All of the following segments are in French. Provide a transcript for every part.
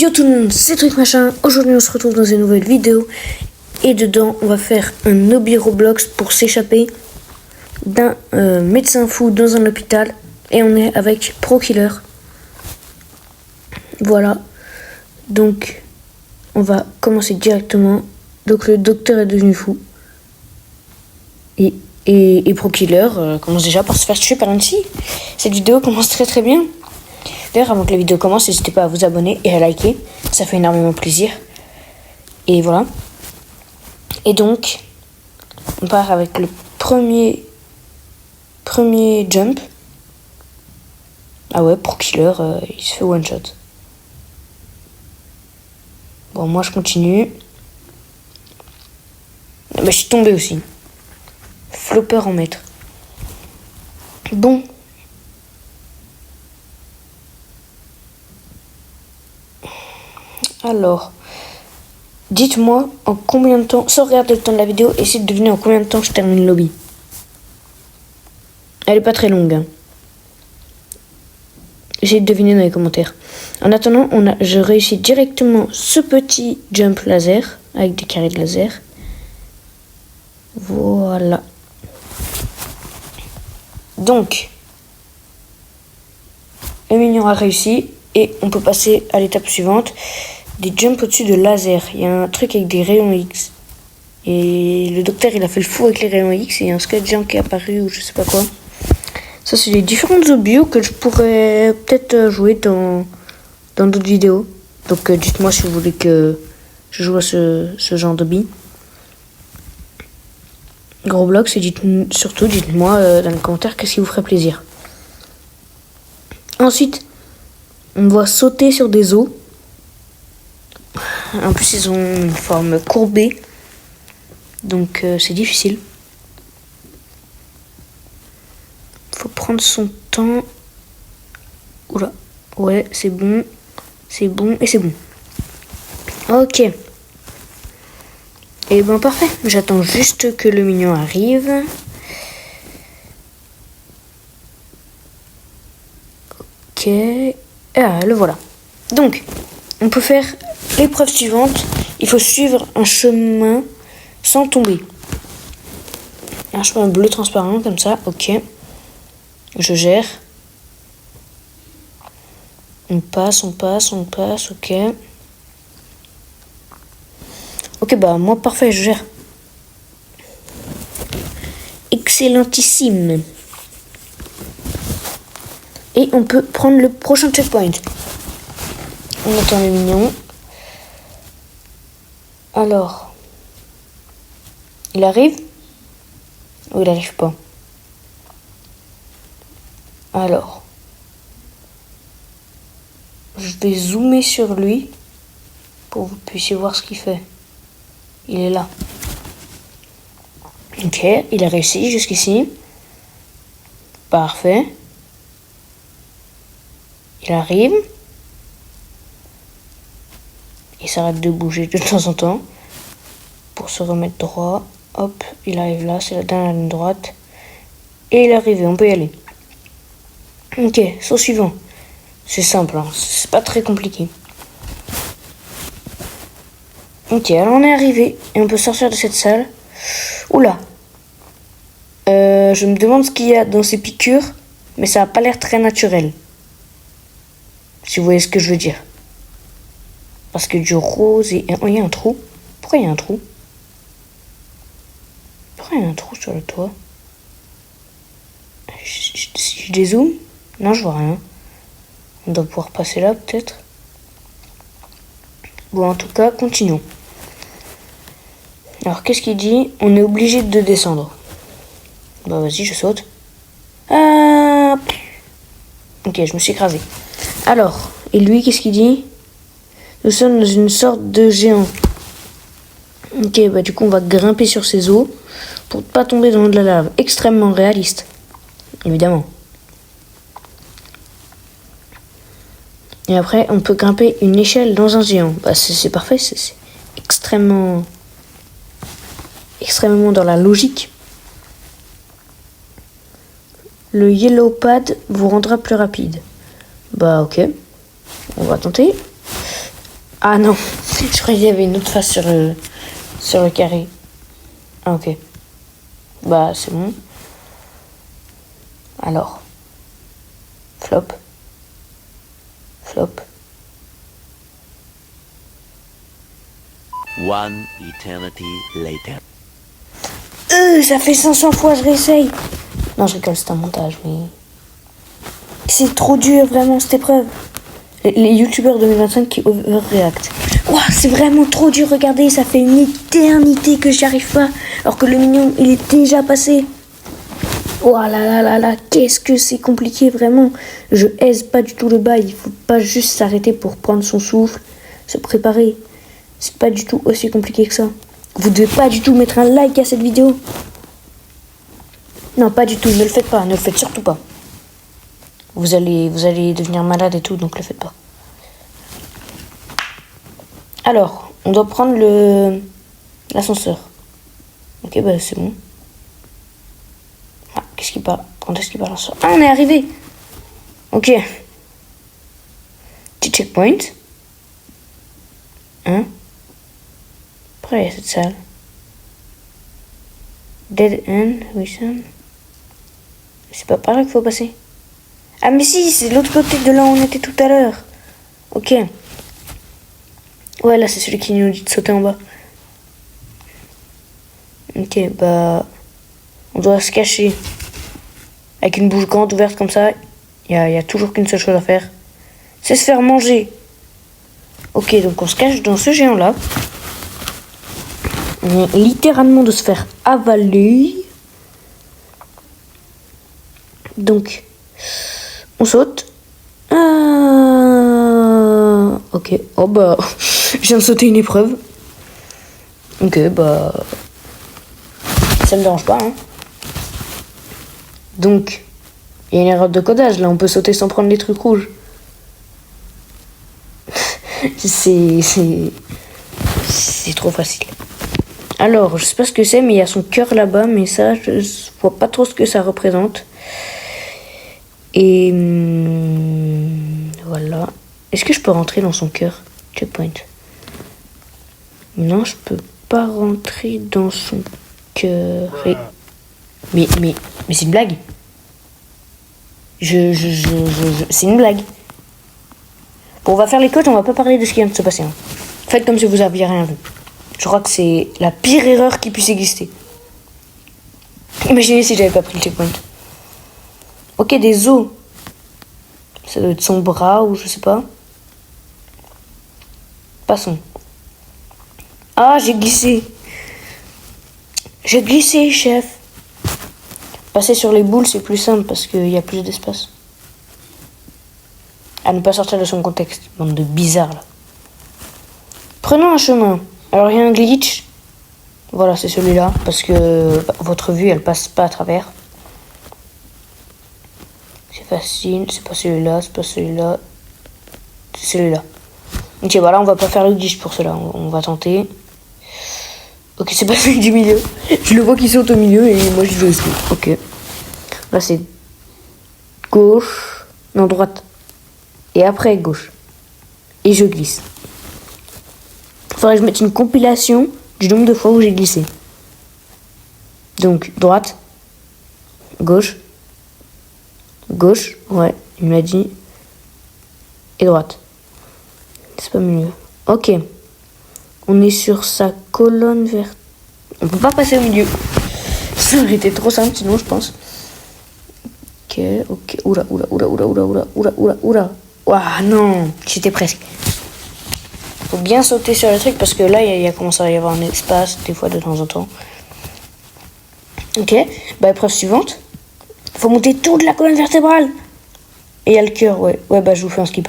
Yo tout le monde, c'est Truc Machin. Aujourd'hui on se retrouve dans une nouvelle vidéo. Et dedans on va faire un hobby Roblox pour s'échapper d'un médecin fou dans un hôpital. Et on est avec ProKiller. Voilà. Donc on va commencer directement. Donc le docteur est devenu fou. Et ProKiller commence déjà par se faire tuer par une fille. Cette vidéo commence très très bien. D'ailleurs, avant que la vidéo commence, n'hésitez pas à vous abonner et à liker. Ça fait énormément plaisir. Et voilà. Et donc, on part avec le premier jump. Ah ouais, ProKiller, il se fait one shot. Bon, moi je continue. Bah, je suis tombé aussi. Flopper en maître. Bon. Alors, dites-moi en combien de temps, sans regarder le temps de la vidéo, essayez de deviner en combien de temps je termine le lobby. Elle est pas très longue. Hein. Essayez de deviner dans les commentaires. En attendant, je réussis directement ce petit jump laser avec des carrés de laser. Voilà. Donc, le mignon a réussi et on peut passer à l'étape suivante. Des jumps au-dessus de laser. Il y a un truc avec des rayons X. Et le docteur, il a fait le fou avec les rayons X. Et il y a un squelette géant qui est apparu ou je sais pas quoi. Ça, c'est les différentes hobbies que je pourrais peut-être jouer dans d'autres vidéos. Donc, dites-moi si vous voulez que je joue à ce genre d'hobby. Roblox, et surtout, dites-moi dans les commentaires qu'est-ce qui vous ferait plaisir. Ensuite, on doit sauter sur des os. En plus, ils ont une forme courbée. Donc, c'est difficile. Faut prendre son temps. Oula. Ouais, c'est bon. C'est bon et c'est bon. Ok. Et ben, parfait. J'attends juste que le mignon arrive. Ok. Ah, le voilà. Donc, on peut faire l'épreuve suivante. Il faut suivre un chemin sans tomber. Un chemin bleu transparent comme ça. Ok. Je gère. On passe. Ok. Ok, bah moi parfait, je gère. Excellentissime. Et on peut prendre le prochain checkpoint. On attend le mignon. Alors. Il arrive? Ou il arrive pas? Alors. Je vais zoomer sur lui. Pour que vous puissiez voir ce qu'il fait. Il est là. Ok, il a réussi jusqu'ici. Parfait. Il arrive. Il s'arrête de bouger de temps en temps. Pour se remettre droit. Hop, il arrive là, c'est la dernière ligne droite. Et il est arrivé, on peut y aller. Ok, saut suivant. C'est simple, hein, c'est pas très compliqué. Ok, alors on est arrivé. Et on peut sortir de cette salle. Oula. Je me demande ce qu'il y a dans ces piqûres. Mais ça n'a pas l'air très naturel. Si vous voyez ce que je veux dire. Parce que du rose et... Oh, il y a un trou. Pourquoi il y a un trou? Pourquoi il y a un trou sur le toit? Je dézoome? Non, je vois rien. On doit pouvoir passer là, peut-être. Bon, en tout cas, continuons. Alors, qu'est-ce qu'il dit? On est obligé de descendre. Bah, vas-y, je saute. Ah. Ok, je me suis écrasé. Alors, et lui, qu'est-ce qu'il dit? Nous sommes dans une sorte de géant. Ok, bah du coup, on va grimper sur ces os pour ne pas tomber dans de la lave. Extrêmement réaliste, évidemment. Et après, on peut grimper une échelle dans un géant. Bah, c'est parfait, c'est extrêmement dans la logique. Le yellow pad vous rendra plus rapide. Bah ok, on va tenter. Ah non, je croyais qu'il y avait une autre face sur le carré. Ah ok. Bah c'est bon. Alors. Flop. Flop. One eternity later. Ça fait 500 fois, je réessaye. Non, je rigole, c'est un montage, mais... C'est trop dur, vraiment, cette épreuve. Les youtubeurs 2025 qui overreact. Ouah, c'est vraiment trop dur, regardez, ça fait une éternité que j'y arrive pas. Alors que le mignon, il est déjà passé. Ouah là là là là, qu'est-ce que c'est compliqué, vraiment. Je aise pas du tout le bail. Il faut pas juste s'arrêter pour prendre son souffle, se préparer. C'est pas du tout aussi compliqué que ça. Vous devez pas du tout mettre un like à cette vidéo. Non, pas du tout, ne le faites pas, ne le faites surtout pas. Vous allez devenir malade et tout, donc le faites pas. Alors, on doit prendre l'ascenseur. Ok, bah c'est bon. Ah, qu'est-ce qui part? Quand est-ce qu'il part l'ascenseur? Ah, on est arrivé. Ok. Petit checkpoint. Hein? Après, il y a cette salle. Dead end, Wilson. C'est pas par là qu'il faut passer. Ah mais si, c'est de l'autre côté de là où on était tout à l'heure. Ok. Ouais, là c'est celui qui nous dit de sauter en bas. Ok, bah... On doit se cacher. Avec une bouche grande ouverte comme ça, il y a toujours qu'une seule chose à faire. C'est se faire manger. Ok, donc on se cache dans ce géant-là. On vient littéralement de se faire avaler. Donc, on saute. Ok. Oh bah, je viens de sauter une épreuve. Ok, bah, ça me dérange pas, hein. Donc, il y a une erreur de codage. Là, on peut sauter sans prendre les trucs rouges. C'est trop facile. Alors, je sais pas ce que c'est, mais il y a son cœur là-bas, mais ça, je vois pas trop ce que ça représente. Et voilà. Est-ce que je peux rentrer dans son cœur? Checkpoint. Non, je peux pas rentrer dans son cœur. Mais c'est une blague. C'est une blague. Bon, on va faire les codes, on va pas parler de ce qui vient de se passer. Hein. Faites comme si vous aviez rien vu. Je crois que c'est la pire erreur qui puisse exister. Imaginez si j'avais pas pris le checkpoint. Ok, des os. Ça doit être son bras ou je sais pas. Passons. Ah, j'ai glissé. J'ai glissé, chef. Passer sur les boules, c'est plus simple parce qu'il y a plus d'espace. À ne pas sortir de son contexte. Bande de bizarres, là. Prenons un chemin. Alors, il y a un glitch. Voilà, c'est celui-là. Parce que votre vue, elle passe pas à travers. C'est facile. C'est pas celui-là, c'est pas celui-là. C'est celui-là. Ok, voilà, on va pas faire le glitch pour cela. On va tenter. Ok, c'est pas celui du milieu. Je le vois qui saute au milieu et moi, je vais aussi. Ok. Là, c'est gauche. Non, droite. Et après, gauche. Et je glisse. Faudrait que je mette une compilation du nombre de fois où j'ai glissé. Donc, droite. Gauche. Gauche. Ouais, il m'a dit. Et droite. C'est pas mieux. Ok. On est sur sa colonne verte. On peut pas passer au milieu. Ça aurait été trop simple sinon, je pense. Ok, ok. Oula. Ouah, non. J'étais presque. Faut bien sauter sur le truc parce que là, il y a commencé à y avoir un espace, des fois, de temps en temps. Ok. Bah, épreuve suivante. Faut monter toute la colonne vertébrale. Et il y a le cœur, ouais. Ouais, bah, je vous fais un skip.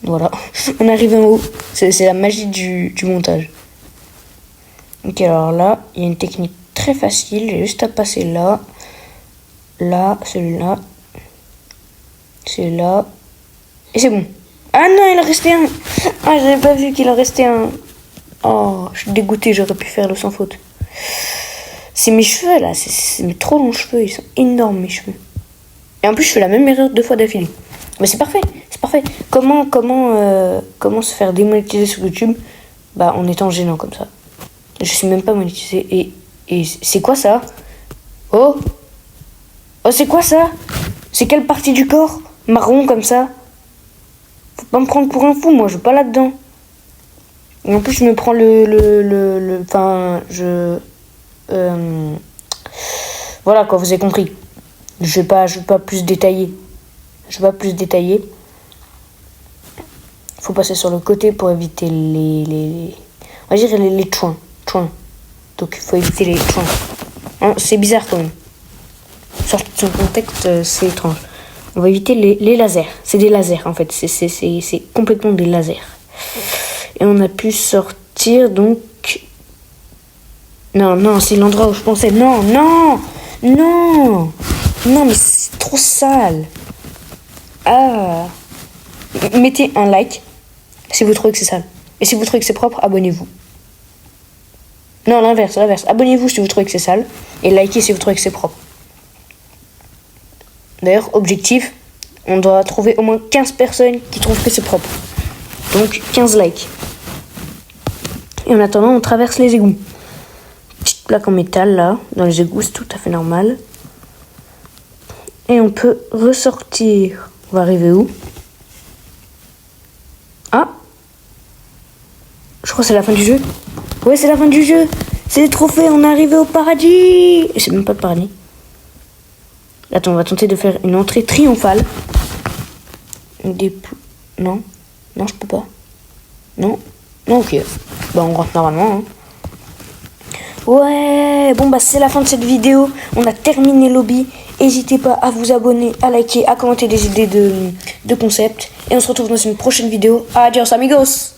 Voilà. On arrive en haut. C'est la magie du montage. Ok, alors là, il y a une technique très facile. J'ai juste à passer là. Là, celui-là. Celui-là. Et c'est bon. Ah non, il en restait un. Ah, j'avais pas vu qu'il en restait un. Oh, je suis dégoûtée, j'aurais pu faire le sans faute. C'est mes cheveux là, c'est mes trop longs cheveux, ils sont énormes mes cheveux. Et en plus, je fais la même erreur 2 fois d'affilée. Mais c'est parfait, c'est parfait. Comment se faire démonétiser sur YouTube? Bah, en étant gênant comme ça. Je suis même pas monétisé. Et c'est quoi ça? Oh, c'est quoi ça? C'est quelle partie du corps marron comme ça? Faut pas me prendre pour un fou, moi, je veux pas là-dedans. Et en plus, je me prends voilà, quoi, vous avez compris. Je vais pas plus détailler. Faut passer sur le côté pour éviter on va dire les chouins. Donc, il faut éviter les chouins. Hein, c'est bizarre, quand même. Sorti de son contexte, c'est étrange. On va éviter les lasers. C'est des lasers, en fait. C'est complètement des lasers. Et on a pu sortir, donc... Non, c'est l'endroit où je pensais. Non, mais c'est trop sale. Ah. Mettez un like si vous trouvez que c'est sale. Et si vous trouvez que c'est propre, abonnez-vous. Non, l'inverse. Abonnez-vous si vous trouvez que c'est sale. Et likez si vous trouvez que c'est propre. D'ailleurs, objectif, on doit trouver au moins 15 personnes qui trouvent que c'est propre. Donc, 15 likes. Et en attendant, on traverse les égouts. Petite plaque en métal, là, dans les égouts, c'est tout à fait normal. Et on peut ressortir. On va arriver où? Ah! Je crois que c'est la fin du jeu. Ouais, c'est la fin du jeu. C'est les trophées, on est arrivé au paradis. Et c'est même pas le paradis. Attends, on va tenter de faire une entrée triomphale. Non, je peux pas. Non, ok. Bah, on rentre normalement. Hein. Ouais, bon, bah, c'est la fin de cette vidéo. On a terminé l'hobby. N'hésitez pas à vous abonner, à liker, à commenter des idées de concepts. Et on se retrouve dans une prochaine vidéo. Adios, amigos!